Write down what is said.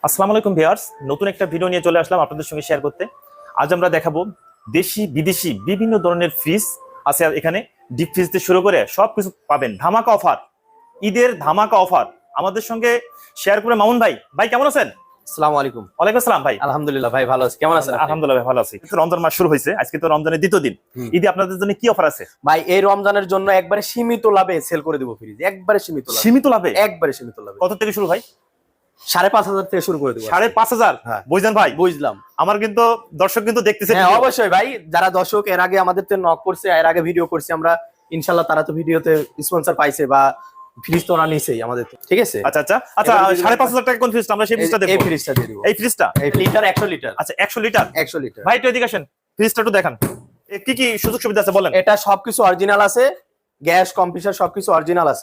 আসসালামু আলাইকুম ভিউয়ার্স, নতুন একটা ভিডিও নিয়ে চলে আসলাম আপনাদের সঙ্গে শেয়ার করতে। আজ আমরা দেখাবো দেশি বিদেশি বিভিন্ন ধরনের ফ্রিজ আছে এখানে। ডিপ ফ্রিজ থেকে শুরু করে সবকিছু পাবেন, ধামাকা অফার, ঈদের ধামাকা অফার। আমাদের সঙ্গে শেয়ার করে মামুন ভাই। ভাই কেমন আছেন? আসসালামু আলাইকুম। ওয়ালাইকুম আসসালাম ভাই। আলহামদুলিল্লাহ ভাই, ভালো আছি। কেমন আছেন আপনি? আলহামদুলিল্লাহ ভাই, ভালো আছি। রমজান মাস শুরু হয়েছে, আজকে তো রমজানের দ্বিতীয় দিন। ঈদে আপনাদের জন্য কি অফার আছে ভাই? এই রমজানের জন্য একবারে সীমিত লাভে সেল করে দিব ফ্রিজ, একবারে সীমিত লাভে। সীমিত লাভে? একবারে সীমিত লাভে। কত থেকে শুরু ভাই? 5,500 থেকে শুরু করে দিব। 5,500? হ্যাঁ। বুঝলেন ভাই, বুঝলাম। আমার কিন্তু দর্শক কিন্তু দেখতেছে। হ্যাঁ অবশ্যই ভাই, যারা দর্শক এর আগে আমাদের তে নক করছে, এর আগে ভিডিও করছি আমরা, ইনশাআল্লাহ তারা তো ভিডিওতে স্পন্সর পাইছে বা ফ্রিজ তো ওরা নিছেই আমাদের থেকে, ঠিক আছে? আচ্ছা আচ্ছা আচ্ছা, এবার যদি 5,500 টাকা কোন ফ্রিজটা? আমরা সেই ফ্রিজটা এই দেখব। ফ্রিজটা দিয়ে দিব। এই ফ্রিজটা এই লিটার 100 লিটার। আচ্ছা 100 লিটার। 100 লিটার ভাই একটু এদিকে আসেন, ফ্রিজটা একটু দেখান। কি কি সুযোগ সুবিধা আছে বলেন। এটা সবকিছু অরিজিনাল আছে, গ্যাস কম্প্রেসার সবকিছু অরিজিনাল আছে।